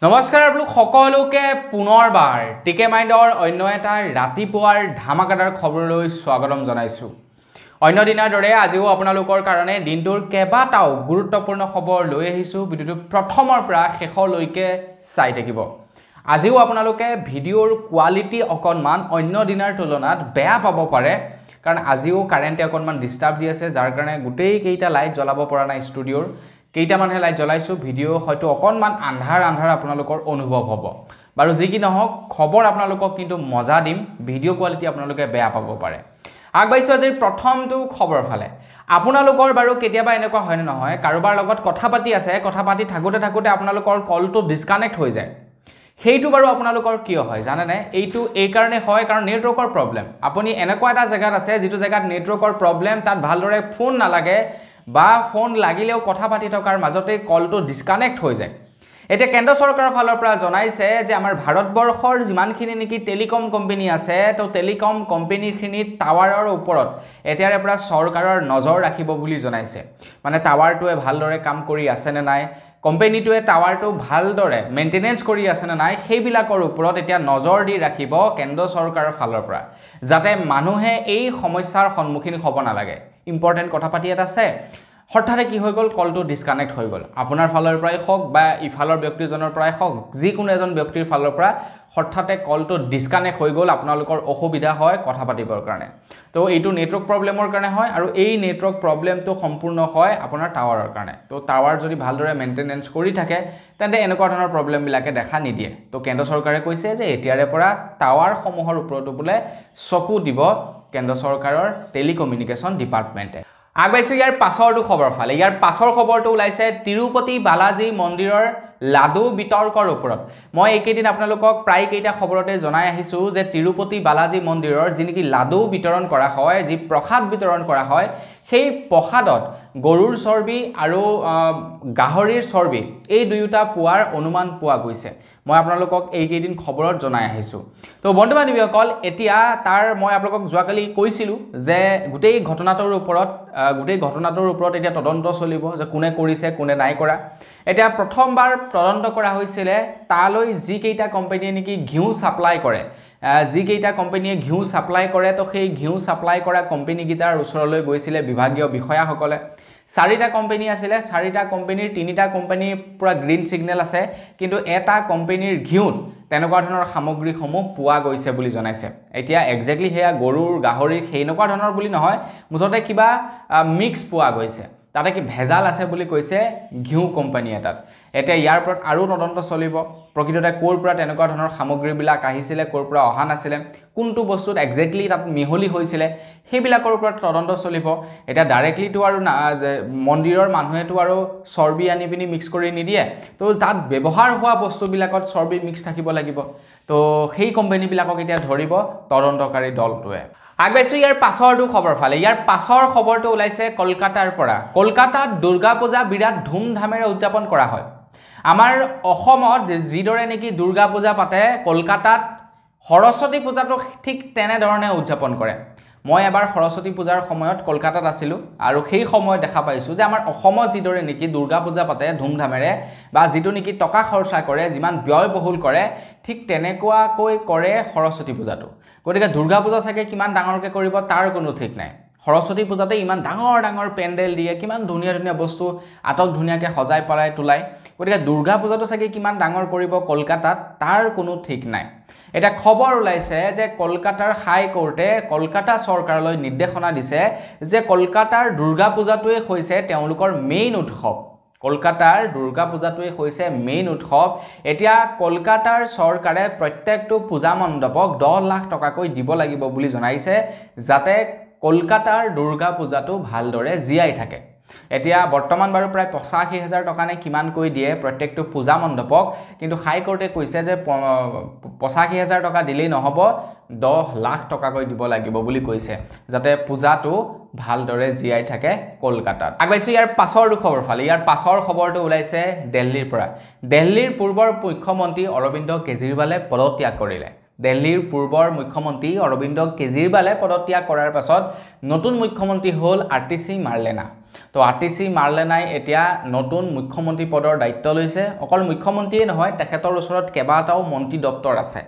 নমস্কাৰ আপোনালোক সকলোকে পুনৰবাৰ টিকে মাইণ্ডৰ অন্য এটা ৰাতিপুৱাৰ ধামাকাদাৰ খবৰলৈ স্বাগতম জনাইছো। অন্য দিনৰ দৰে আজিও আপোনালোকৰ কাৰণে দিনটোৰ কেইবাটাও গুৰুত্বপূৰ্ণ খবৰ লৈ আহিছো। ভিডিঅ'টো প্ৰথমৰ পৰা শেষলৈকে চাই থাকিব। আজিও আপোনালোকে ভিডিঅ'ৰ কোৱালিটি অকণমান অন্য দিনৰ তুলনাত বেয়া পাব পাৰে, কাৰণ আজিও কাৰেণ্টে অকণমান ডিষ্টাৰ্ব দি আছে, যাৰ কাৰণে গোটেই কেইটা লাইট জ্বলাব পৰা নাই ষ্টুডিঅ'ৰ। কেইটামানহে লাইট জ্বলাইছো, ভিডিঅ' হয়তো অকণমান আন্ধাৰ আপোনালোকৰ অনুভৱ হ'ব। বাৰু যি কি নহওক, খবৰ আপোনালোকক কিন্তু মজা দিম, ভিডিঅ' কোৱালিটি আপোনালোকে বেয়া পাব পাৰে। আগবাঢ়িছো আজিৰ প্ৰথমটো খবৰ ফালে। আপোনালোকৰ বাৰু কেতিয়াবা এনেকুৱা হয় নে নহয়, কাৰোবাৰ লগত কথা পাতি আছে, কথা পাতি থাকোঁতে আপোনালোকৰ কলটো ডিছকানেক্ট হৈ যায়। সেইটো বাৰু আপোনালোকৰ কিয় হয় জানেনে? এইটো এই কাৰণে হয় কাৰণ নেটৱৰ্কৰ প্ৰব্লেম। আপুনি এনেকুৱা এটা জেগাত আছে যিটো জেগাত নেটৱৰ্কৰ প্ৰব্লেম, তাত ভালদৰে ফোন নালাগে বা ফোন লাগিলেও কথা পাতি থকাৰ মাজতে কলটো ডিছকানেক্ট হৈ যায়। এতিয়া কেন্দ্ৰ চৰকাৰৰ ফালৰ পৰা জনাইছে যে আমাৰ ভাৰতবৰ্ষৰ যিমানখিনি নেকি টেলিকম কোম্পানী আছে, তো টেলিকম কোম্পানীখিনিত টাৱাৰৰ ওপৰত এতিয়াৰে পৰা চৰকাৰৰ নজৰ ৰাখিব বুলি জনাইছে। মানে টাৱাৰটোৱে ভালদৰে কাম কৰি আছে নে নাই, কোম্পানীটোৱে টাৱাৰটো ভালদৰে মেইনটেনেন্স কৰি আছে নে নাই, সেইবিলাকৰ ওপৰত এতিয়া নজৰ দি ৰাখিব কেন্দ্ৰ চৰকাৰৰ ফালৰ পৰা, যাতে মানুহে এই সমস্যাৰ সন্মুখীন হ'ব নালাগে। ইম্পৰ্টেণ্ট কথা পাতি এটা আছে, হঠাতে কি হৈ গ'ল, কলটো ডিছকানেক্ট হৈ গ'ল। আপোনাৰ ফালৰ পৰাই হওক বা ইফালৰ ব্যক্তিজনৰ পৰাই হওক, যিকোনো এজন ব্যক্তিৰ ফালৰ পৰা হঠাতে কলটো ডিছকানেক্ট হৈ গ'ল, আপোনালোকৰ অসুবিধা হয় কথা পাতিবৰ কাৰণে। তো এইটো নেটৱৰ্ক প্ৰব্লেমৰ কাৰণে হয়, আৰু এই নেটৱৰ্ক প্ৰব্লেমটো সম্পূৰ্ণ হয় আপোনাৰ টাৱাৰৰ কাৰণে। তো টাৱাৰ যদি ভালদৰে মেইনটেনেন্স কৰি থাকে, তেন্তে এনেকুৱা ধৰণৰ প্ৰব্লেমবিলাকে দেখা নিদিয়ে। তো কেন্দ্ৰ চৰকাৰে কৈছে যে এতিয়াৰে পৰা টাৱাৰসমূহৰ ওপৰতো বোলে চকু দিব কেন্দ্ৰ চৰকাৰৰ টেলিকমিউনিকেশ্যন ডিপাৰ্টমেণ্টে। আগবাঢ়িছো ইয়াৰ পাছৰটো খবৰ ফালে। ইয়াৰ পাছৰ খবৰটো ওলাইছে তিৰুপতি বালাজী মন্দিৰৰ লাডু বিতৰ্কৰ ওপৰত। মই এইকেইদিন আপোনালোকক প্ৰায় কেইটা খবৰতে জনাই আহিছোঁ যে তিৰুপতি বালাজী মন্দিৰৰ যি নেকি লাডু বিতৰণ কৰা হয়, যি প্ৰসাদ বিতৰণ কৰা হয়, সেই প্ৰসাদত গৰুৰ চৰ্বি আৰু গাহৰিৰ চৰ্বি এই দুয়োটা পোৱাৰ অনুমান পোৱা গৈছে। মই আপোনালোকক এইকেইদিন খবৰত জনাই আহিছোঁ। তো বন্ধু বান্ধৱীসকল, এতিয়া মই আপোনালোকক যোৱাকালি কৈছিলোঁ যে গোটেই ঘটনাটোৰ ওপৰত এতিয়া তদন্ত চলিব, যে কোনে কৰিছে কোনে নাই কৰা। এতিয়া প্ৰথমবাৰ তদন্ত কৰা হৈছিলে তালৈ যিকেইটা কোম্পানীয়ে নেকি ঘিউ ছাপ্লাই কৰে, তো সেই ঘিউ ছাপ্লাই কৰা কোম্পানীকেইটাৰ ওচৰলৈ গৈছিলে বিভাগীয় বিষয়াসকলে। 4টা কোম্পানী আছিলে, 4টা কোম্পানীৰ 3টা কোম্পানীৰ পুৰা গ্ৰীণ ছিগনেল আছে, কিন্তু এটা কোম্পানীৰ ঘিউত তেনেকুৱা ধৰণৰ সামগ্ৰীসমূহ পোৱা গৈছে বুলি জনাইছে। এতিয়া একজেক্টলি সেয়া গৰুৰ গাহৰিৰ সেনেকুৱা ধৰণৰ বুলি নহয়, মুঠতে কিবা মিক্স পোৱা গৈছে, তাতে কি ভেজাল আছে বুলি কৈছে ঘিউ কোম্পানী এটাত। এতিয়া ইয়াৰ ওপৰত আৰু তদন্ত চলিব, প্ৰকৃততে ক'ৰ পৰা তেনেকুৱা ধৰণৰ সামগ্ৰীবিলাক আহিছিলে, ক'ৰ পৰা অহা নাছিলে, কোনটো বস্তুত একজেক্টলি তাত মিহলি হৈছিলে, সেইবিলাকৰ ওপৰত তদন্ত চলিব। এতিয়া ডাইৰেক্টলিটো আৰু মন্দিৰৰ মানুহেতো আৰু চৰ্বি আনি পিনি মিক্স কৰি নিদিয়ে, তো তাত ব্যৱহাৰ হোৱা বস্তুবিলাকত চৰ্বি মিক্স থাকিব লাগিব। তো সেই কোম্পানীবিলাকক এতিয়া ধৰিব তদন্তকাৰী দলটোৱে। আগবাঢ়িছো ইয়াৰ পাছৰটো খবৰ ফালে। ইয়াৰ পাছৰ খবৰটো ওলাইছে কলকাতাৰ পৰা। কলকাতাত দুৰ্গা পূজা বিৰাট ধুমধামেৰে উদযাপন কৰা হয়। আমাৰ অসমত যিদৰে নেকি দুৰ্গা পূজা পাতে, কলকাতাত সৰস্বতী পূজাটো ঠিক তেনেধৰণে উদযাপন কৰে। মই এবাৰ সৰস্বতী পূজাৰ সময়ত কলকাতাত আছিলোঁ, আৰু সেই সময়ত দেখা পাইছোঁ যে আমাৰ অসমত যিদৰে নেকি দুৰ্গা পূজা পাতে ধুমধামেৰে, বা যিটো নেকি টকা খৰচা কৰে, যিমান ব্যয়বহুল কৰে, ঠিক তেনেকুৱাকৈ কৰে সৰস্বতী পূজাটো। গতিকে দুৰ্গা পূজা চাগে কিমান ডাঙৰকৈ কৰিব তাৰ কোনো ঠিক নাই। সৰস্বতী পূজাতে ইমান ডাঙৰ ডাঙৰ পেণ্ডেল দিয়ে, কিমান ধুনীয়া ধুনীয়া বস্তু আটক ধুনীয়াকৈ সজাই পেলাই তোলাই। গতিকে দুৰ্গা পূজাটো চাগে কিমান ডাঙৰ কৰিব কলকাতাত তাৰ কোনো ঠিক নাই। এটা খবৰ ওলাইছে যে কলকাতাৰ হাইকোৰ্টে কলকাতা চৰকাৰলৈ নিৰ্দেশনা দিছে যে কলকাতাৰ দুৰ্গা পূজাটোৱে হৈছে তেওঁলোকৰ মেইন উৎসৱ। কলকাতাৰ দুৰ্গা পূজাটোৱে হৈছে মেইন উৎসৱ। এতিয়া কলকাতাৰ চৰকাৰে প্ৰত্যেকটো পূজা মণ্ডপক 10 লাখ টকাকৈ দিব লাগিব বুলি জনাইছে, যাতে কলকাতাৰ দুৰ্গা পূজাটো ভালদৰে জীয়াই থাকে। এতিয়া বৰ্তমান বাৰু প্ৰায় 85,000 টকা নে কিমানকৈ দিয়ে প্ৰত্যেকটো পূজা মণ্ডপক, কিন্তু হাইকোৰ্টে কৈছে যে 85,000 টকা দিলেই নহ'ব, 10 লাখ টকাকৈ দিব লাগিব বুলি কৈছে, যাতে পূজাটো ভালদৰে জীয়াই থাকে কলকাতাত। আগবাঢ়িছো ইয়াৰ পাছৰটো খবৰ ফালে। ইয়াৰ পাছৰ খবৰটো ওলাইছে দিল্লীৰ পৰা। দিল্লীৰ পূৰ্বৰ মুখ্যমন্ত্ৰী অৰবিন্দ কেজৰিৱালে পদত্যাগ কৰিলে। দিল্লীৰ পূৰ্বৰ মুখ্যমন্ত্ৰী অৰবিন্দ কেজৰিৱালে পদত্যাগ কৰাৰ পাছত নতুন মুখ্যমন্ত্ৰী হ'ল RTC মাৰ্লেনা। তো আৰটিসি মাৰ্লেনাই এতিয়া নতুন মুখ্যমন্ত্ৰী পদৰ দায়িত্ব লৈছে অকল মুখ্যমন্ত্ৰীয়ে নহয় তেখেতৰ ওচৰত কেবাটাও মন্ত্ৰী দপ্তৰ আছে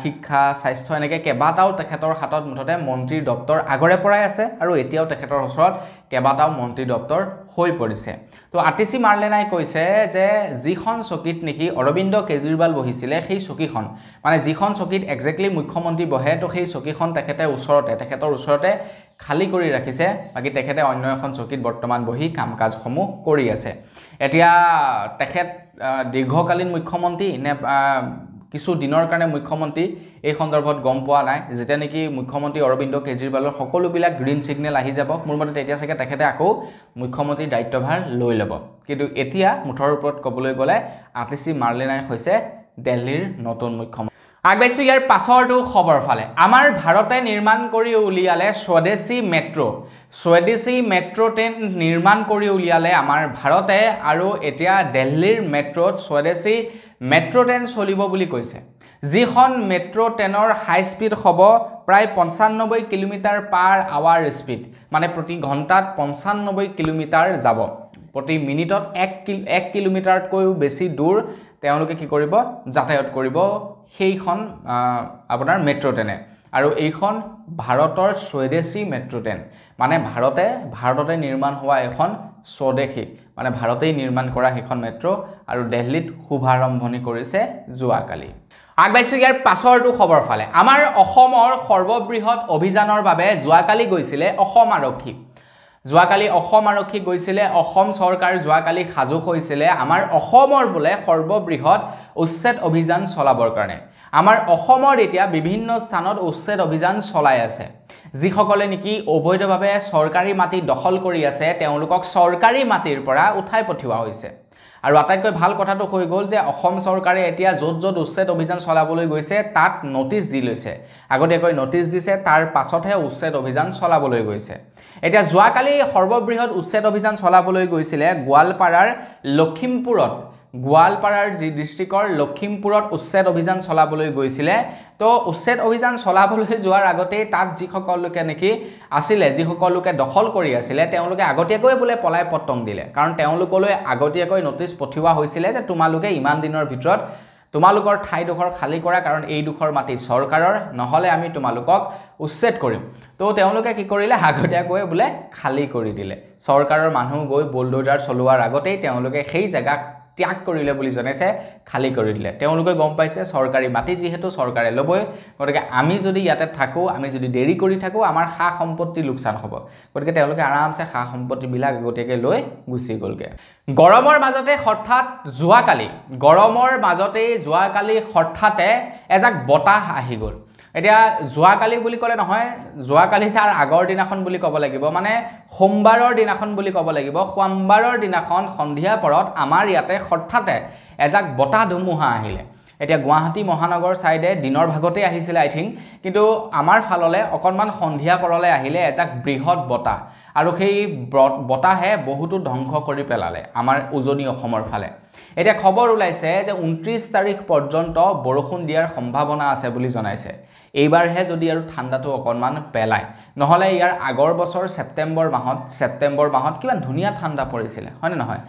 শিক্ষা স্বাস্থ্য এনেকৈ কেবাটাও তেখেতৰ হাতত মুঠতে মন্ত্ৰীৰ দপ্তৰ আগৰে পৰাই আছে আৰু এতিয়াও তেখেতৰ ওচৰত কেবাটাও মন্ত্ৰী দপ্তৰ হৈ পৰিছে তো আৰটিসি মাৰ্লেনাই কৈছে যে যিখন চকীত নেকি অৰবিন্দ কেজৰিৱাল বহিছিলে সেই চকীখন মানে যিখন চকীত এক্সেক্টলি মুখ্যমন্ত্ৰী বহে তো সেই চকীখন তেখেতৰ ওচৰতে খালি কৰি ৰাখিছে বাকি তেখেতে অন্য এখন চকীত বৰ্তমান বহি কাম কাজসমূহ কৰি আছে এতিয়া তেখেত দীৰ্ঘকালীন মুখ্যমন্ত্ৰী নে কিছু দিনৰ কাৰণে মুখ্যমন্ত্ৰী এই সন্দৰ্ভত গম পোৱা নাই যেটা নেকি মুখ্যমন্ত্ৰী অৰবিন্দ কেজৰিৱালৰ সকলোবিলাক গ্ৰীণ সিগনেল আহি যাব মোৰ মতে তেতিয়া চাগে তেখেতে আকৌ মুখ্যমন্ত্ৰীৰ দায়িত্বভাৰ লৈ ল'ব কিন্তু এতিয়া মুঠৰ ওপৰত ক'বলৈ গ'লে আৰটিসি মাৰ্লেনাই হৈছে দিল্লীৰ নতুন মুখ্যমন্ত্ৰী আগবাইছো ইয়াৰ পাছৰটো খবৰ ফালে আমাৰ ভাৰতে নিৰ্মাণ কৰি উলিয়ালে স্বদেশী মেট্ৰো ট্ৰেইন নিৰ্মাণ কৰি উলিয়ালে আমাৰ ভাৰতে আৰু এতিয়া দিল্লীৰ মেট্ৰোত স্বদেশী মেট্ৰো ট্ৰেইন চলিব বুলি কৈছে যিখন মেট্ৰো ট্ৰেইনৰ হাই স্পীড হ'ব প্ৰায় 95 কিলোমিটাৰ পাৰ আৱাৰ স্পীড মানে প্ৰতি ঘণ্টাত 95 কিলোমিটাৰ যাব প্ৰতি মিনিটত 1 কিলোমিটাৰতকৈও বেছি দূৰ তেওঁলোকে কি কৰিব যাতায়াত কৰিব সেইখন আপোনাৰ মেট্ৰো ট্ৰেইনে আৰু এইখন ভাৰতৰ স্বদেশী মেট্ৰো ট্ৰেইন মানে ভাৰততে নিৰ্মাণ হোৱা এখন স্বদেশী মানে ভাৰতেই নিৰ্মাণ কৰা সেইখন মেট্ৰো আৰু দিল্লীত শুভাৰম্ভণি কৰিছে যোৱাকালি আগবাইছো ইয়াৰ পাছৰটো খবৰ ফালে আমাৰ অসমৰ সৰ্ববৃহৎ অভিযানৰ বাবে যোৱাকালি গৈছিলে অসম আৰক্ষী গৈছিলে অসম চৰকাৰ যোৱাকালি সাজু হৈছিলে আমাৰ অসমৰ বোলে সৰ্ববৃহৎ উচ্ছেদ অভিযান চলাবৰ কাৰণে আমাৰ অসমৰ এতিয়া বিভিন্ন স্থানত উচ্ছেদ অভিযান চলাই আছে যিসকলে নেকি অবৈধভাৱে চৰকাৰী মাটি দখল কৰি আছে তেওঁলোকক চৰকাৰী মাটিৰ পৰা উঠাই পঠিওৱা হৈছে আৰু আটাইতকৈ ভাল কথাটো হৈ গ'ল যে অসম চৰকাৰে এতিয়া য'ত উচ্ছেদ অভিযান চলাবলৈ গৈছে তাত নোটিছ দি লৈছে আগতীয়াকৈ নোটিছ দিছে তাৰ পাছতহে উচ্ছেদ অভিযান চলাবলৈ গৈছে এতিয়া যোৱাকালি সৰ্ববৃহৎ উচ্ছেদ অভিযান চলাবলৈ গৈছিলে গোৱালপাৰাৰ ডিষ্ট্ৰিক্টৰ লখিমপুৰত উচ্ছেদ অভিযান চলাবলৈ গৈছিলে তো উচ্ছেদ অভিযান চলাবলৈ যোৱাৰ আগতেই তাত যিসকলকে নেকি আছিলে যিসকলকে দখল কৰি আছিলে তেওঁলোকে আগতীয়াকৈ বোলে পলাই পত্তং দিলে কাৰণ তেওঁলোকলৈ আগতীয়াকৈ নোটিছ পঠিওৱা হৈছিলে যে তোমালোকে ইমান দিনৰ ভিতৰত তোমালোকৰ ঠাইডোখৰ খালি কৰা কাৰণ এই ডোখৰ মাটি চৰকাৰৰ নহলে আমি তোমালোকক উচ্ছেদ কৰিম তো তেওঁলোকে কি কৰিলে আগতীয়াকৈ বোলে খালি কৰি দিলে চৰকাৰৰ মানুহ গৈ বুলডোজাৰ চলোৱাৰ আগতেই তেওঁলোকে সেই জায়গা ত্যাগ কৰিলে বুলি জনাইছে খালি কৰি দিলে তেওঁলোকে গম পাইছে চৰকাৰী মাটি যেহেতু চৰকাৰে লবই গতিকে আমি যদি ইয়াতে থাকো আমি যদি দেৰি কৰি থাকো আমাৰ খা সম্পত্তি লোকসান হ'ব গতিকে তেওঁলোকে আৰামছে খা সম্পত্তি বিলাক গটিকে লৈ গুচি গলগে গৰমৰ মাজতে হঠাৎ যোৱাকালি হঠাতে এজাক বতাহ আহি গল এতিয়া যোৱাকালি বুলি ক'লে নহয় যোৱাকালি তাৰ আগৰ দিনাখন বুলি ক'ব লাগিব মানে সোমবাৰৰ দিনাখন বুলি ক'ব লাগিব সোমবাৰৰ দিনাখন সন্ধিয়া পৰত আমাৰ ইয়াতে হঠাতে এজাক বতাহ ধুমুহা আহিলে এতিয়া গুৱাহাটী মহানগৰ সাইডে দিনৰ ভাগতে আহিছিল আই থিং কিন্তু আমাৰ ফাললে অকনমান সন্ধিয়া পৰলে আহিলে এজাক বৃহৎ বতাহ আৰু সেই বতাহে বহুতো ধ্বংস কৰি পেলালে আমাৰ উজনি অসমৰ ফালে এতিয়া খবৰ ওলাইছে যে 29 তাৰিখ পৰ্যন্ত বৰষুণ দিয়াৰ সম্ভাৱনা আছে বুলি জনাইছে এইবাৰহে যদি আৰু ঠাণ্ডাটো অকনমান পেলায় নহলে ইয়াৰ আগৰ বছৰ সেপ্টেম্বৰ মাহত কিমান ধুনীয়া ঠাণ্ডা পৰিছিল হয় নহয়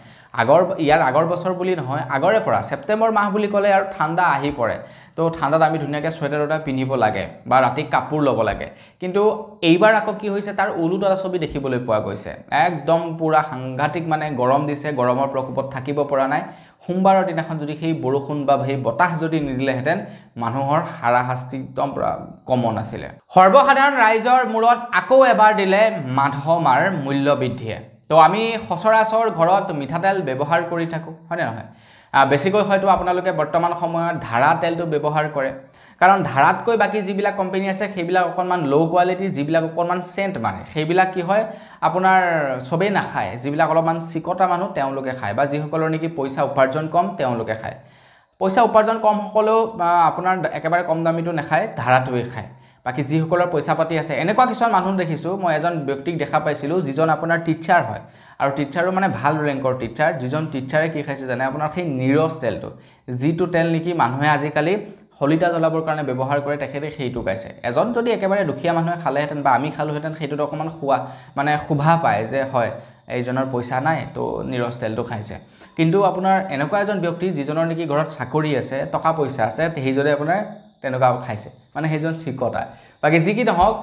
ইয়াৰ আগৰ বছৰ বুলি নহয় আগৰে পৰা সেপ্টেম্বৰ মাহ বুলি ক'লে আৰু ঠাণ্ডা আহি পৰে তো ঠাণ্ডাত আমি ধুনীয়াকৈ সোয়েটাৰ এটা পিন্ধিব লাগে বা ৰাতি কাপোৰ ল'ব লাগে কিন্তু এইবাৰ আকৌ কি হৈছে তাৰ উলুটা ছবি দেখিবলৈ পোৱা গৈছে একদম পুৰা সাংঘাতিক মানে গৰম দিছে গৰমৰ প্ৰকোপত থাকিব পৰা নাই সোমবাৰৰ দিনাখন যদি সেই বৰষুণ বা সেই বতাহ যদি নিদিলেহেঁতেন মানুহৰ হাৰাশাস্তি একদম কমন আছিলে সৰ্বসাধাৰণ ৰাইজৰ মূৰত আকৌ এবাৰ দিলে মাধমাৰ মূল্য বৃদ্ধিয়ে তো আমি সচৰাচৰ ঘৰত মিঠাতেল ব্যৱহাৰ কৰি থাকো হয় না নহয় বেছিকৈ হয়তো আপোনালোকে বৰ্তমান সময়ত ধাৰা তেলটো ব্যৱহাৰ কৰে কাৰণ ধাৰাতকৈ বাকি যিবিলাক কোম্পানী আছে সেইবিলাক অকনমান লো কোৱালিটি যিবিলাক অকনমান সেন্ট মানে সেইবিলাক কি হয় আপোনাৰ সবে না খায় যিবিলাক অলপমান চিকটা মানুহ তেওঁলোকে খায় বা যিসকলৰ নেকি পইচা উপাৰ্জন কম তেওঁলোকে খায় পইচা উপাৰ্জন কম সকলো আপোনাৰ একেবাৰে কম দামীটো নাখায় ধাৰাটোৱে খায় বাকি যিসকলৰ পইচা পাতি আছে এনেকুৱা কিছুমান মানুহ দেখিছো মই এজন ব্যক্তিক দেখা পাইছিলো যিজন আপোনাৰ টিচাৰ হয় আৰু টিচাৰো মানে ভাল ৰেংকৰ টিচাৰ যিজন টিচাৰে কি খাইছে জানে আপোনাৰ সেই নিৰজ তেলটো যিটো তেল নেকি মানুহে আজিকালি হলিতা জ্বলাবৰ কাৰণে ব্যৱহাৰ কৰে তেখেতে সেইটো গাইছে এজন যদি একেবাৰে দুখীয়া মানুহে খালেহেঁতেন বা আমি খালোহেঁতেন সেইটোত অকণমান মানে শোভা পায় যে হয় এইজনৰ পইচা নাই তো নিৰজ তেলটো খাইছে কিন্তু আপোনাৰ এনেকুৱা এজন ব্যক্তি যিজনৰ নেকি ঘৰত চাকৰি আছে টকা পইচা আছে সেইজনে আপোনাৰ তেনেকুৱা খাইছে মানে সেইজন চিকটা বাকি যি কি নহওক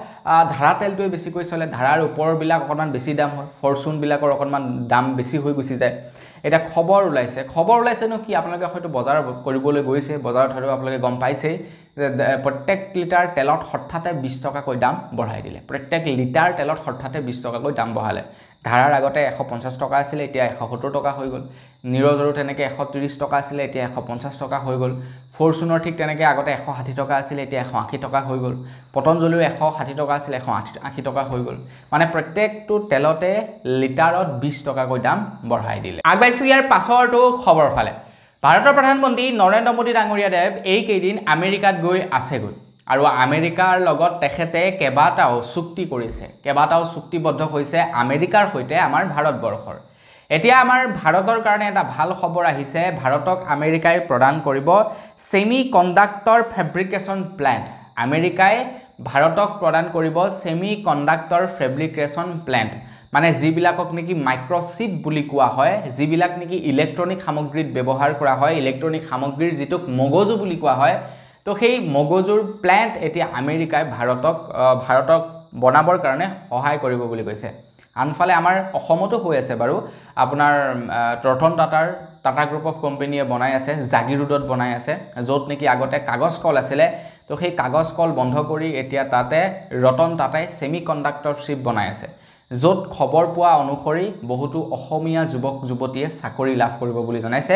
ধাৰা তেলটোৱে বেছিকৈ চলে ধাৰাৰ ওপৰবিলাক অকণমান বেছি দাম হয় ফৰচুনবিলাকৰ অকণমান দাম বেছি হৈ গুচি যায় এটা খবৰ ওলাইছে নো কি আপোনালোকে হয়তো বজাৰ কৰিবলৈ গৈছে বজাৰত হয়তো আপোনালোকে গম পাইছে যে প্ৰত্যেক লিটাৰ তেলত হঠাতে 20 টকাকৈ দাম বঢ়াই দিলে প্ৰত্যেক লিটাৰ তেলত হঠাতে 20 টকাকৈ দাম বঢ়ালে ধাৰাৰ আগতে 150 টকা আছিল এতিয়া 170 টকা হৈ গ'ল নিৰজৰো তেনেকৈ 130 টকা আছিল এতিয়া 150 টকা হৈ গ'ল ফৰচুনৰ ঠিক তেনেকৈ আগতে 160 টকা আছিল এতিয়া 180 টকা হৈ গ'ল পতঞ্জলিও 160 টকা আছিল 180 টকা হৈ গ'ল মানে প্ৰত্যেকটো তেলতে লিটাৰত 20 টকাকৈ দাম বঢ়াই দিলে আগবাইছো ইয়াৰ পাছৰটো খবৰ ফালে ভাৰতৰ প্ৰধানমন্ত্ৰী নৰেন্দ্ৰ মোদী ডাঙৰীয়াদেৱ এই কেইদিন আমেৰিকাত গৈ আছেগৈ আৰু আমেৰিকাৰ লগত তেখেতে কেবাটাও চুক্তি কৰিছে কেবাটাও চুক্তিবদ্ধ হৈছে আমেৰিকাৰ সৈতে আমাৰ ভাৰতবৰ্ষৰ এতিয়া আমাৰ ভাৰতৰ কাৰণে এটা ভাল খবৰ আহিছে ভাৰতক আমেৰিকাই প্ৰদান কৰিব সেমি কণ্ডাক্টৰ ফেব্ৰিকেশ্যন প্লান্ট আমেৰিকাই ভাৰতক প্ৰদান কৰিব সেমি কণ্ডাক্টৰ ফেব্ৰিকেশ্যন প্লান্ট মানে যিবিলাকক নেকি মাইক্ৰ'চিপ বুলি কোৱা হয় যিবিলাক নেকি ইলেক্ট্ৰনিক সামগ্ৰীত ব্যৱহাৰ কৰা হয় ইলেক্ট্ৰনিক সামগ্ৰীৰ যিটোক মগজু বুলি কোৱা হয় তো সেই মগজুৰ প্লান্ট এতিয়া আমেৰিকাই ভাৰতক বনাবৰ কাৰণে সহায় কৰিব বুলি কৈছে আনফালে আমাৰ অসমতো হৈ আছে বাৰু আপোনাৰ ৰতন টাটা গ্ৰুপ অফ কোম্পানীয়ে বনাই আছে জাগিৰোডত বনাই আছে য'ত নেকি আগতে কাগজ কল আছিলে তো সেই কাগজ কল বন্ধ কৰি এতিয়া তাতে ৰতন টাটাই সেমি কণ্ডাক্টৰ চিপ বনাই আছে য'ত খবৰ পোৱা অনুসৰি বহুতো অসমীয়া যুৱক যুৱতীয়ে চাকৰি লাভ কৰিব বুলি জনাইছে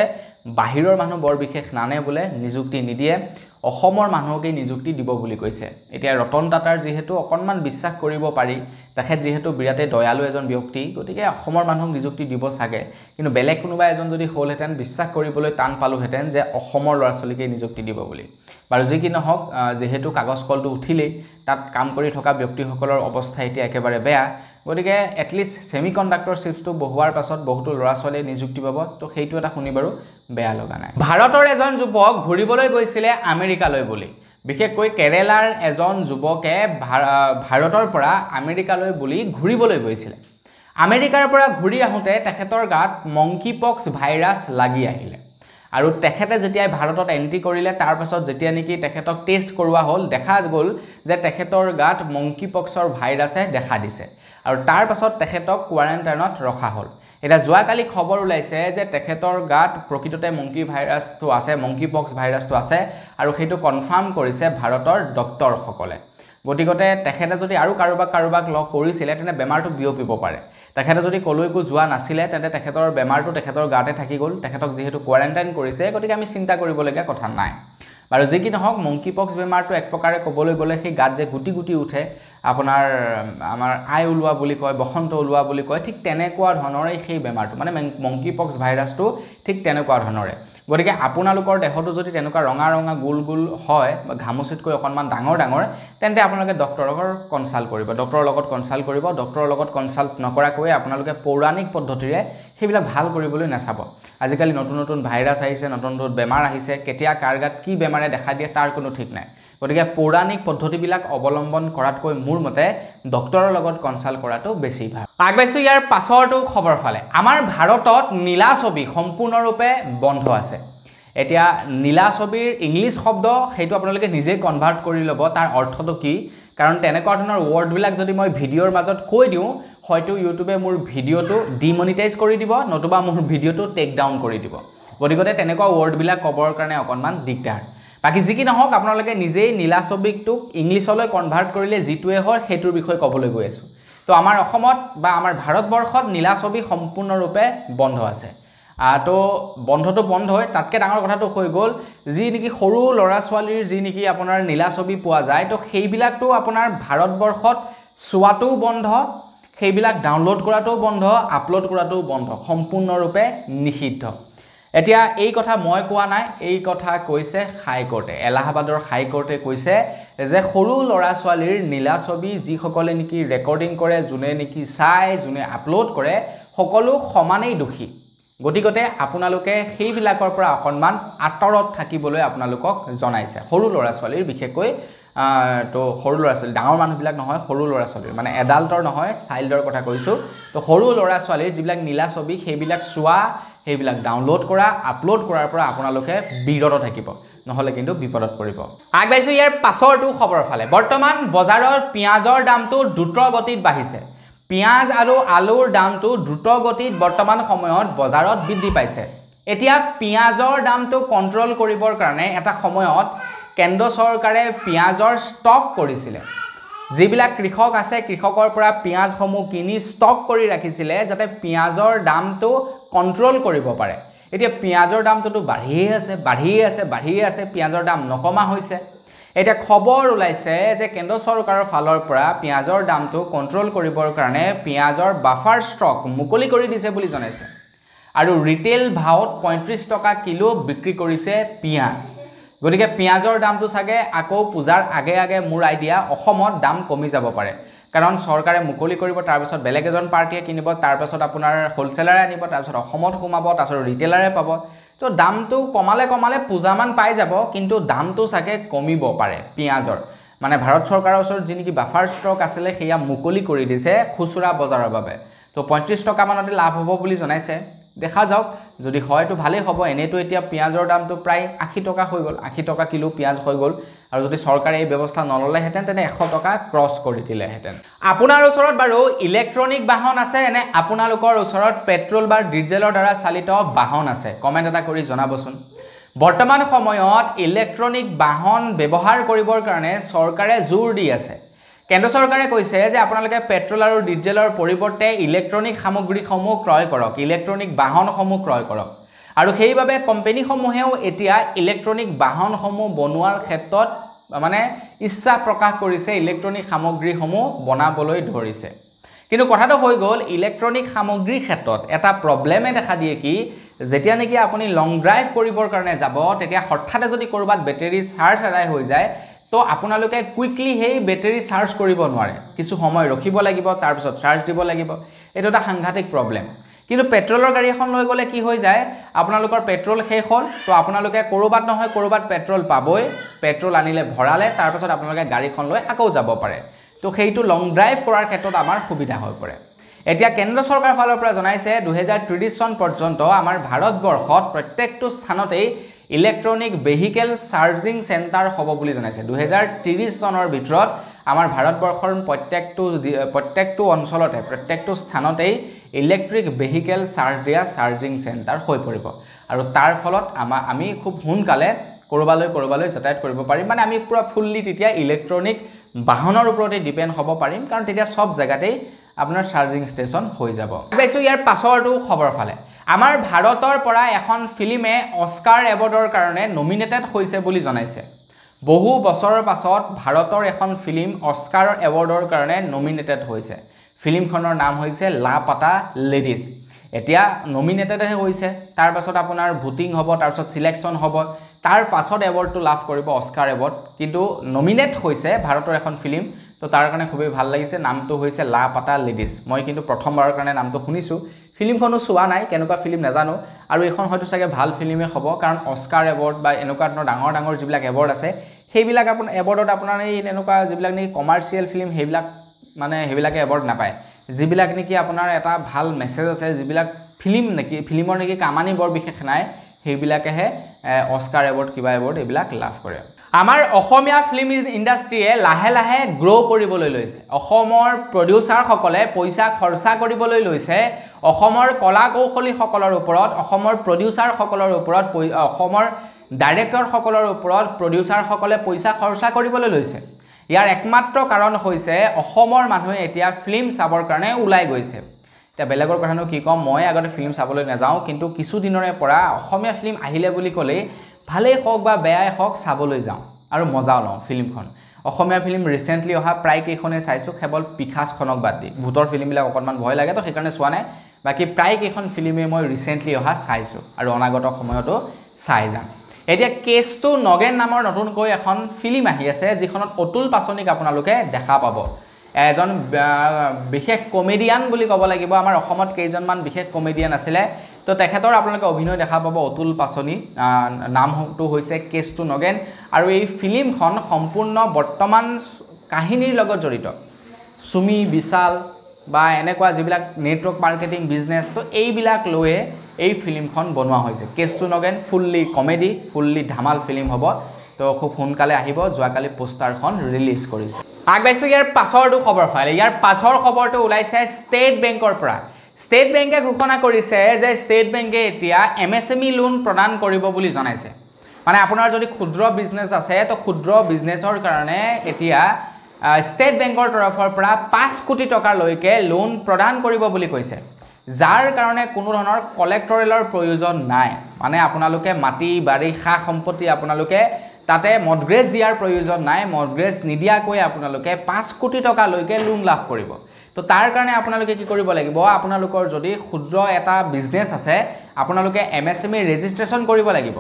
বাহিৰৰ মানুহ বৰ বিশেষ নানে বোলে নিযুক্তি নিদিয়ে অসমৰ মানুহকে নিযুক্তি দিব বুলি কৈছে এতিয়া ৰতন টাটাৰ যেহেতু অকণমান বিশ্বাস কৰিব পাৰি তেখেত যেহেতু বিৰাটে দয়ালু এজন ব্যক্তি গতিকে অসমৰ মানুহক নিযুক্তি দিব চাগে কিন্তু বেলেগ কোনোবা এজন যদি হ'লহেঁতেন বিশ্বাস কৰিবলৈ টান পালোহেঁতেন যে অসমৰ ল'ৰা ছোৱালীকে নিযুক্তি দিব বুলি বাৰু যি কি নহওক যেহেতু কাগজ কলটো উঠিলেই তাত কাম কৰি থকা ব্যক্তিসকলৰ অৱস্থা এতিয়া একেবাৰে বেয়া গতিকে এটলিষ্ট সেমি কণ্ডাক্টৰ চিপছটো বহুৱাৰ পাছত বহুতো ল'ৰা ছোৱালীয়ে নিযুক্তি পাব তো সেইটো এটা শুনি বাৰু বেয়া লগা নাই ভাৰতৰ এজন যুৱক ঘূৰিবলৈ গৈছিলে আমেৰিকালৈ বুলি বিশেষকৈ কেৰেলাৰ এজন যুৱকে ভাৰতৰ পৰা আমেৰিকালৈ বুলি ঘূৰিবলৈ গৈছিলে আমেৰিকাৰ পৰা ঘূৰি আহোঁতে তেখেতৰ গাত মংকি পক্স ভাইৰাছ লাগি আহিলে আৰু তেখেতে যেতিয়া ভাৰতত এন্ট্ৰি কৰিলে তাৰ পাছত যেতিয়া নেকি তেখেতক টেষ্ট কৰোৱা হ'ল দেখা গ'ল যে তেখেতৰ গাত মংকি পক্সৰ ভাইৰাছে দেখা দিছে আৰু তাৰ পাছত তেখেতক কোৱাৰেণ্টাইনত ৰখা হ'ল এটা যোৱাকালি খবৰ ওলাইছে যে তেখেতৰ গাত প্ৰকৃততে মংকি ভাইৰাছটো আছে মংকি পক্স ভাইৰাছটো আছে আৰু সেইটো কনফাৰ্ম কৰিছে ভাৰতৰ ডক্টৰসকলে গতিকে তেখেতে যদি আৰু কাৰোবাক লগ কৰিছিলে তেনে বেমাৰটো বিয়পিব পাৰে তেখেতে যদি কলৈকো যোৱা নাছিলে তেন্তে তেখেতৰ বেমাৰটো তেখেতৰ গাতে থাকি গ'ল তেখেতক যেহেতু কোৱাৰেণ্টাইন কৰিছে গতিকে আমি চিন্তা কৰিবলগীয়া কথা নাই বাৰু যি কি নহওক মংকি পক্স বেমাৰটো এক প্ৰকাৰে ক'বলৈ গ'লে সেই গাত যে গুটি উঠে আপোনাৰ আমাৰ আই ওলোৱা বুলি কয় বসন্ত ওলোৱা বুলি কয় ঠিক তেনেকুৱা ধৰণৰে সেই বেমাৰটো মানে মংকি পক্স ভাইৰাছটো ঠিক তেনেকুৱা ধৰণৰে গতিকে আপোনালোকৰ দেহটো যদি তেনেকুৱা ৰঙা গোল হয় বা ঘামুচিতকৈ অকণমান ডাঙৰ তেন্তে আপোনালোকে ডক্টৰৰ লগত কনচাল্ট কৰিব ডক্টৰৰ লগত কনচাল্ট নকৰাকৈ আপোনালোকে পৌৰাণিক পদ্ধতিৰে সেইবিলাক ভাল কৰিবলৈ নাচাব আজিকালি নতুন ভাইৰাছ আহিছে নতুন বেমাৰ আহিছে কেতিয়া কাৰ গাত কি বেমাৰে দেখা দিয়ে তাৰ কোনো ঠিক নাই গতিকে পৌৰাণিক পদ্ধতিবিলাক অৱলম্বন কৰাতকৈ মোৰ মতে ডক্টৰৰ লগত কনচাল্ট কৰাটো বেছি ভাল আগবাইছো ইয়াৰ পাছৰটো খবৰ ফালে আমাৰ ভাৰতত নীলা ছবি সম্পূৰ্ণৰূপে বন্ধ আছে এতিয়া নীলা ছবিৰ ইংলিছ শব্দ সেইটো আপোনালোকে নিজে কনভাৰ্ট কৰি ল'ব তাৰ অৰ্থটো কি কাৰণ তেনেকুৱা ধৰণৰ ৱৰ্ডবিলাক যদি মই ভিডিঅ'ৰ মাজত কৈ দিওঁ হয়তো ইউটিউবে মোৰ ভিডিঅ'টো ডিমনিটাইজ কৰি দিব নতুবা মোৰ ভিডিঅ'টো টেক ডাউন কৰি দিব গতিকে তেনেকুৱা ৱৰ্ডবিলাক ক'বৰ কাৰণে অকণমান দিগদাৰ বাকি যি কি নহওক আপোনালোকে নিজেই নীলা ছবিটোক ইংলিছলৈ কনভাৰ্ট কৰিলে যিটোৱে হয় সেইটোৰ বিষয়ে ক'বলৈ গৈ আছোঁ তো আমাৰ অসমত বা আমাৰ ভাৰতবৰ্ষত নীলা ছবি সম্পূৰ্ণৰূপে বন্ধ আছে তো বন্ধটো বন্ধ হয় তাতকৈ ডাঙৰ কথাটো হৈ গ'ল যি নেকি সৰু ল'ৰা ছোৱালীৰ যি নেকি আপোনাৰ নীলা ছবি পোৱা যায় তো সেইবিলাকটো আপোনাৰ ভাৰতবৰ্ষত চোৱাটোও বন্ধ সেইবিলাক ডাউনলোড কৰাটোও বন্ধ আপলোড কৰাটোও বন্ধ সম্পূৰ্ণৰূপে নিষিদ্ধ এতিয়া এই কথা মই কোৱা নাই এই কথা কৈছে হাইকোৰ্টে এলাহাবাদৰ হাইকোৰ্টে কৈছে যে সৰু ল'ৰা ছোৱালীৰ নীলা ছবি যিসকলে নেকি ৰেকৰ্ডিং কৰে যোনে নেকি চাই যোনে আপলোড কৰে সকলো সমানেই দোষী গতিকতে আপোনালোকে সেইবিলাকৰ পৰা অকণমান আঁতৰত থাকিবলৈ আপোনালোকক জনাইছে সৰু ল'ৰা ছোৱালীৰ বিশেষকৈ তো সৰু ল'ৰা ছোৱালী ডাঙৰ মানুহবিলাক নহয় সৰু ল'ৰা ছোৱালীৰ মানে এডাল্টৰ নহয় চাইল্ডৰ কথা কৈছোঁ তো সৰু ল'ৰা ছোৱালীৰ যিবিলাক নীলা ছবি সেইবিলাক চোৱা সেইবিলাক ডাউনলোড কৰা আপলোড কৰাৰ পৰা আপোনালোকে বিৰত থাকিব নহলে কিন্তু বিপদত পৰিব আগবাইছো ইয়াৰ পাছৰটো খবৰ ফালে বৰ্তমান বজাৰত পিয়াজৰ দামটো দ্ৰুত গতিত বাঢ়িছে পিয়াজ আৰু আলুৰ দামটো দ্ৰুত গতিত বৰ্তমান সময়ত বজাৰত বৃদ্ধি পাইছে এতিয়া পিয়াজৰ দামটো কন্ট্ৰোল কৰিবৰ কাৰণে এটা সময়ত কেন্দ্ৰ চৰকাৰে পিয়াজৰ ষ্টক কৰিছিল যিবিলাক কৃষক আছে কৃষকৰ পৰা পিয়াজসমূহ কিনি ষ্টক কৰি ৰাখিছিলে যাতে পিয়াজৰ দামটো কন্ট্ৰোল কৰিব পাৰে এতিয়া পিয়াজৰ দামটো বাঢ়ি আছে পিয়াজৰ দাম নকমা হৈছে এটা খবৰ ওলাইছে যে কেন্দ্ৰ চৰকাৰৰ ফালৰ পৰা পিয়াজৰ দামটো কন্ট্ৰোল কৰিবৰ কাৰণে পিয়াজৰ বাফাৰ ষ্টক মুকলি কৰি দিছে বুলি জনাইছে আৰু ৰিটেল ভাওত 35 টকা কিলো বিক্ৰী কৰিছে পিয়াজ গতিকে পিয়াজৰ দামটো সাগে আকৌ পূজাৰ আগে আগে মোৰ আইডিয়া অসমত দাম কমি যাব পাৰে কাৰণ চৰকাৰে মুকলি কৰিব তাৰ পিছত বেলেগ এজন পাৰ্টিয়ে কিনিব তাৰ পিছত আপোনাৰ হোলসেলাৰে আনিব তাৰ পিছত অসমত সোমাব তাৰ পিছত ৰিটেলাৰে পাব তো দামটো কমালে পূজামান পাই যাব কিন্তু দামটো সাগে কমিব পাৰে পিয়াজৰ মানে ভাৰত চৰকাৰৰ ওচৰত যি নেকি বাফাৰ ষ্টক আছিল সেয়া মুকলি কৰি দিছে খুচুৰা বজাৰৰ বাবে তো 35 টকা মানতে লাভ হ'ব বুলি জনাইছে দেখা যাওক যদি হয়তো ভালে হ'ব এনেটো এতিয়া পিয়াজৰ দামটো প্ৰায় 80 টকা হৈ গল 80 টকা কিলো পিয়াজ হৈ গল আৰু যদি চৰকাৰে এই ব্যৱস্থা নললে হেতেন তেনে 100 টকা ক্ৰস কৰি দিলে হেতেন আপোনাৰ ওচৰত বাৰু ইলেক্ট্ৰনিক বাহন আছে এনে আপোনালোকৰ ওচৰত পেট্ৰল বা ডিজেলৰ দ্বাৰা চালিত বাহন আছে কমেন্ট এটা কৰি জনাবচোন বৰ্তমান সময়ত ইলেক্ট্ৰনিক বাহন ব্যৱহাৰ কৰিবৰ কাৰণে চৰকাৰে জোৰ দি আছে কেন্দ্ৰ চৰকাৰে কৈছে যে আপোনালোকে পেট্ৰল আৰু ডিজেলৰ পৰিৱৰ্তে ইলেক্ট্ৰনিক সামগ্ৰীসমূহ ক্ৰয় কৰক ইলেক্ট্ৰনিক বাহনসমূহ ক্ৰয় কৰক আৰু সেইভাবে কোম্পানীসমূহেও এতিয়া ইলেক্ট্ৰনিক বাহনসমূহ বনোৱাৰ ক্ষেত্ৰত মানে ইচ্ছা প্ৰকাশ কৰিছে ইলেক্ট্ৰনিক সামগ্ৰীসমূহ বনাবলৈ ধৰিছে কিন্তু কথাটো হৈ গল ইলেক্ট্ৰনিক সামগ্ৰীৰ ক্ষেত্ৰত এটা প্ৰবলেমে দেখা দিয়ে কি যেতিয়া নেকি আপুনি লং ড্ৰাইভ কৰিবৰ কাৰণে যাব তেতিয়া হঠাতে যদি কৰবাত বেটাৰী চাৰ্জ আদায় হৈ যায় তো আপোনালোকে কুইকলি হেই বেটাৰী চাৰ্জ কৰিব নোৱাৰে কিছু সময় ৰখিব লাগিব তাৰ পিছত চাৰ্জ দিব লাগিব এটো এটা সাংঘাতিক প্ৰবলেম কিন্তু পেট্ৰলৰ গাড়ী এখন লৈ গলে কি হৈ যায় আপোনালোকৰ পেট্ৰল শেষ হ'ল তো আপোনালোকে কৰবাত নহয় কৰবাত পেট্ৰল পাবই পেট্ৰল আনিলে ভৰালে তাৰ পিছত আপোনালোকে গাড়ীখন লৈ আকৌ যাব পাৰে তো সেইটো লং ড্ৰাইভ কৰাৰ ক্ষেত্ৰত আমাৰ সুবিধা হৈ পৰে এতিয়া কেন্দ্ৰ চৰকাৰৰ ফালৰ পৰা জনাইছে 2030 চন পৰ্যন্ত আমাৰ ভাৰতবৰ্ষত প্ৰত্যেকটো স্থানতেই ইলেক্ট্ৰনিক ভেহিকল চাৰ্জিং সেন্টাৰ হ'ব বুলি জনাইছে 2030 চনৰ ভিতৰত আমাৰ ভাৰতবৰ্ষৰ প্ৰত্যেকটো অঞ্চলতে প্ৰত্যেকটো স্থানতেই ইলেক্ট্ৰিক ভেহিকল চাৰ্জ দিয়া চাৰ্জিং সেন্টাৰ হৈ পৰিব আৰু তাৰ ফলত আমি খুব সোনকালে কৰবালৈ যাতায়াত কৰিব পাৰিম মানে আমি পুৰা ফুললি তেতিয়া ইলেক্ট্ৰনিক বাহনৰ ওপৰতে ডিপেন্ড হ'ব পাৰিম কাৰণ তেতিয়া সব জায়গাতেই আপোনাৰ চাৰ্জিং ষ্টেচন হৈ যাব বেছো ইয়াৰ পাছৰটো খবৰ ফালে আমাৰ ভাৰতৰ পৰা এখন ফিল্মে অস্কাৰ এৱাৰ্ডৰ কাৰণে নমিনেটেড হৈছে বুলি জনাইছে বহু বছৰৰ পাছত ভাৰতৰ এখন ফিল্ম অস্কাৰ এৱাৰ্ডৰ কাৰণে নমিনেটেড হৈছে ফিল্মখনৰ নাম হৈছে লাপাতা লেডিজ এতিয়া নমিনেটেড হৈছে তাৰ পাছত আপোনাৰ ভোটিং হ'ব তাৰ পাছত সিলেকশন হ'ব তাৰ পাছত এৱাৰ্ডটো লাভ কৰিব অস্কাৰ এৱাৰ্ড কিন্তু নমিনেট হৈছে ভাৰতৰ এখন ফিল্ম তো তাৰ কাৰণে খুবই ভাল লাগিছে নামটো হৈছে লাপাতা লেডিজ মই কিন্তু প্ৰথমবাৰৰ কাৰণে নামটো শুনিছো ফিল্মখনো চোৱা নাই কেনেকুৱা ফিল্ম নাজানো আৰু এখন হয়তো চাগে ভাল ফিল্মে হ'ব কাৰণ অস্কাৰ এৱাৰ্ড বা এনেকুৱা ধৰণৰ ডাঙৰ যিবিলাক এৱাৰ্ড আছে সেইবিলাক আপোনাৰ এৱাৰ্ডত আপোনাৰ এই এনেকুৱা যিবিলাক নেকি কমাৰ্চিয়েল ফিল্ম সেইবিলাকে এৱাৰ্ড নাপায় যিবিলাক নেকি আপোনাৰ এটা ভাল মেছেজ আছে যিবিলাক ফিল্মৰ নেকি কামানি বৰ বিশেষ নাই সেইবিলাকেহে অস্কাৰ এৱাৰ্ড কিবা এৱাৰ্ড এইবিলাক লাভ কৰে আমাৰ অসমীয়া ফিল্ম ইণ্ডাষ্ট্ৰীয়ে লাহে লাহে গ্ৰো কৰিবলৈ লৈছে অসমৰ প্ৰডিউচাৰ সকলে পইচা খৰচা কৰিবলৈ লৈছে অসমৰ কলা কৌশলী সকলৰ ওপৰত অসমৰ প্ৰডিউচাৰ সকলৰ ওপৰত অসমৰ ডাইৰেক্টৰ সকলৰ ওপৰত প্ৰডিউচাৰ সকলে পইচা খৰচা কৰিবলৈ লৈছে ইয়াৰ একমাত্ৰ কাৰণ হৈছে অসমৰ মানুহে এতিয়া ফিল্ম চাবৰ কাৰণে ওলাই গৈছে এটা বেলেগৰ কথানো কি কম মই আগতে ফিল্ম চাবলৈ নাযাওঁ কিন্তু কিছু দিনৰে পৰা অসমীয়া ফিল্ম আহিলে বুলি ক'লে ভালেই হওক বা বেয়াই হওক চাবলৈ যাওঁ আৰু মজা লওঁ ফিল্মখন অসমীয়া ফিল্ম ৰিসেন্টলি অহা প্ৰায় কেইখনে চাইছো কেৱল পিখাসখনক বাদ দি ভূতৰ ফিল্মবিলাক অকণমান ভয় লাগে তো সেইকাৰণে চোৱা নাই বাকি প্ৰায় কেইখন ফিল্মে মই ৰিসেন্টলি অহা চাইছো আৰু অনাগত সময়তো চাই যাম এতিয়া কেছটো নগেন নামৰ নতুনকৈ এখন ফিল্ম আহি আছে যিখনত অতুল পাচনিক আপোনালোকে দেখা পাব এজন বিশেষ কমেডিয়ান বুলি ক'ব লাগিব আমাৰ অসমত কেইজনমান বিশেষ কমেডিয়ান আছিলে তো তেখেতৰ আপোনালোকে অভিনয় দেখা পাব অতুল পাছনি নামটো হৈছে কেছ টু নগেন আৰু এই ফিল্মখন সম্পূৰ্ণ বৰ্তমান কাহিনীৰ লগত জড়িত সুমি বিশাল বা এনেকুৱা যিবিলাক নেটৱৰ্ক মাৰ্কেটিং বিজনেছ তো এইবিলাক লৈয়ে এই ফিল্মখন বনোৱা হৈছে কেছ টু নগেন ফুল্লি কমেডি ফুল্লি ধামাল ফিল্ম হ'ব তো খুব সোনকালে আহিব যোৱাকালি পোষ্টাৰখন ৰিলিজ কৰিছে আগবাইছোঁ ইয়াৰ পাছৰটো খবৰ ফাইল ইয়াৰ পাছৰ খবৰটো ওলাইছে ষ্টেট বেংকৰ পৰা ষ্টেট বেংকে ঘোষণা কৰিছে যে ষ্টেট বেংকে এতিয়া MSME লোন প্ৰদান কৰিব বুলি জনাইছে মানে আপোনাৰ যদি ক্ষুদ্ৰ বিজনেছ আছে তো ক্ষুদ্ৰ বিজনেছৰ কাৰণে এতিয়া ষ্টেট বেংকৰ তৰফৰ পৰা 5 কোটি টকালৈকে লোন প্ৰদান কৰিব বুলি কৈছে যাৰ কাৰণে কোনো ধৰণৰ কলেক্টৰেলৰ প্ৰয়োজন নাই মানে আপোনালোকে মাটি বাৰী খা সম্পত্তি আপোনালোকে তাতে মৰ্টগেজ দিয়াৰ প্ৰয়োজন নাই মৰ্টগেজ নিদিয়াকৈ আপোনালোকে 5 কোটি টকালৈকে লোন লাভ কৰিব তো তাৰ কাৰণে আপোনালোকে কি কৰিব লাগিব আপোনালোকৰ যদি ক্ষুদ্ৰ এটা বিজনেছ আছে আপোনালোকে MSME ৰেজিষ্ট্ৰেচন কৰিব লাগিব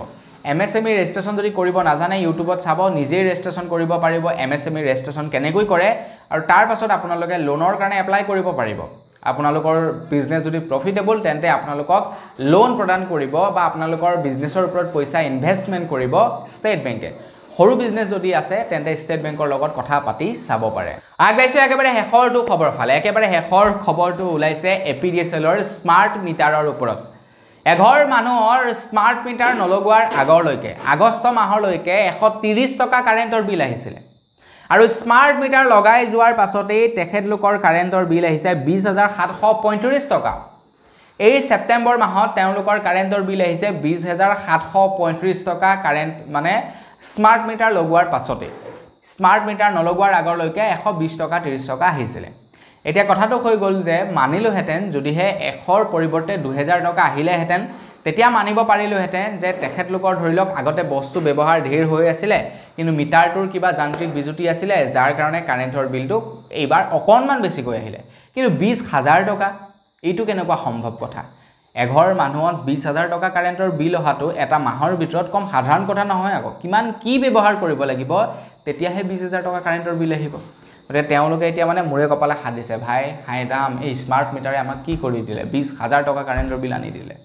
MSME ৰেজিষ্ট্ৰেচন যদি কৰিব নাজানে ইউটিউবত চাব নিজে ৰেজিষ্ট্ৰেচন কৰিব পাৰিব MSME ৰেজিষ্ট্ৰেচন কেনেকৈ কৰে আৰু তাৰ পাছত আপোনালোকে লোনৰ কাৰণে এপ্লাই কৰিব পাৰিব আপোনালোকৰ বিজনেছ যদি প্ৰফিটেবল তেন্তে আপোনালোকক লোন প্ৰদান কৰিব বা আপোনালোকৰ বিজনেছৰ ওপৰত পইচা ইনভেষ্টমেণ্ট কৰিব ষ্টেট বেংকে সৰু বিজনেছ যদি আছে তেন্তে ষ্টেট বেংকৰ লগত কথা পাতি চাব পাৰে আগবাইছোঁ একেবাৰে শেষৰটো খবৰ ফালে একেবাৰে শেষৰ খবৰটো ওলাইছে APDSLৰ স্মাৰ্ট মিটাৰৰ ওপৰত এঘৰ মানুহৰ স্মাৰ্ট মিটাৰ নলগোৱাৰ আগৰলৈকে আগষ্ট মাহলৈকে 130 টকা কাৰেণ্টৰ বিল আহিছিলে আৰু স্মাৰ্ট মিটাৰ লগাই যোৱাৰ পাছতেই তেখেতলোকৰ কাৰেণ্টৰ বিল আহিছে 20735 টকা এই সেপ্টেম্বৰ মাহত তেওঁলোকৰ কাৰেণ্টৰ বিল আহিছে 20735 টকা কাৰেণ্ট মানে স্মাৰ্ট মিটাৰ লগোৱাৰ পাছতে স্মাৰ্ট মিটাৰ নলগোৱাৰ আগৰলৈকে 120 টকা 30 টকা আহিছিলে এতিয়া কথাটো হৈ গ'ল যে মানিলোহেতেন যদিহে 100ৰ পৰিৱৰ্তে 2000 টকা আহিলেহেতেন তেতিয়া মানিব পাৰিলোহেতেন যে তেখেতলোকৰ ধৰি লওক আগতে বস্তু ব্যৱহাৰ ধীৰ হৈ আছিল কিন্তু মিটাৰটোৰ কিবা যান্ত্ৰিক বিজুতি আছিল যাৰ কাৰণে কাৰেণ্টৰ বিলটো এইবাৰ অকণমান বেছিকৈ আহিলে কিন্তু 20000 টকা এইটো কেনেকুৱা সম্ভৱ কথা এঘৰ মানুহত 20000 টকা কাৰেণ্টৰ বিল অহাটো এটা মাহৰ ভিতৰত কম সাধাৰণ কথা নহয় আকৌ কিমান কি ব্যৱহাৰ কৰিব লাগিব তেতিয়াহে 20000 টকা কাৰেণ্টৰ বিল আহিব গতিকে তেওঁলোকে এতিয়া মানে মুৰে কপালে হাত দিছে ভাই হাই ৰাম এই স্মাৰ্ট মিটাৰে আমাক কি কৰি দিলে 20000 টকা কাৰেণ্টৰ বিল আনি দিলে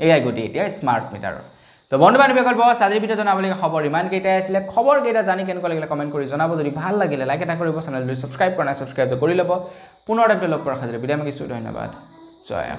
এয়াই গতি এতিয়া স্মাৰ্ট মিটাৰৰ তো বন্ধু বান্ধৱীসকল বস আজিৰ ভিডিঅ' জনাবলগীয়া খবৰ ইমান কেইটাই আছিলে খবৰ কেইটা জানি কেনেকুৱা লাগিলে কমেণ্ট কৰি জনাব যদি ভাল লাগিলে লাইক এটা কৰিব চেনেলটো ছাবস্ক্ৰাইব কৰা নাই ছাবস্ক্ৰাইব কৰি ল'ব পুনৰ এটা লগ পোৱাৰ খাতিৰত বিদায় মাগিছোঁ ধন্যবাদ জয়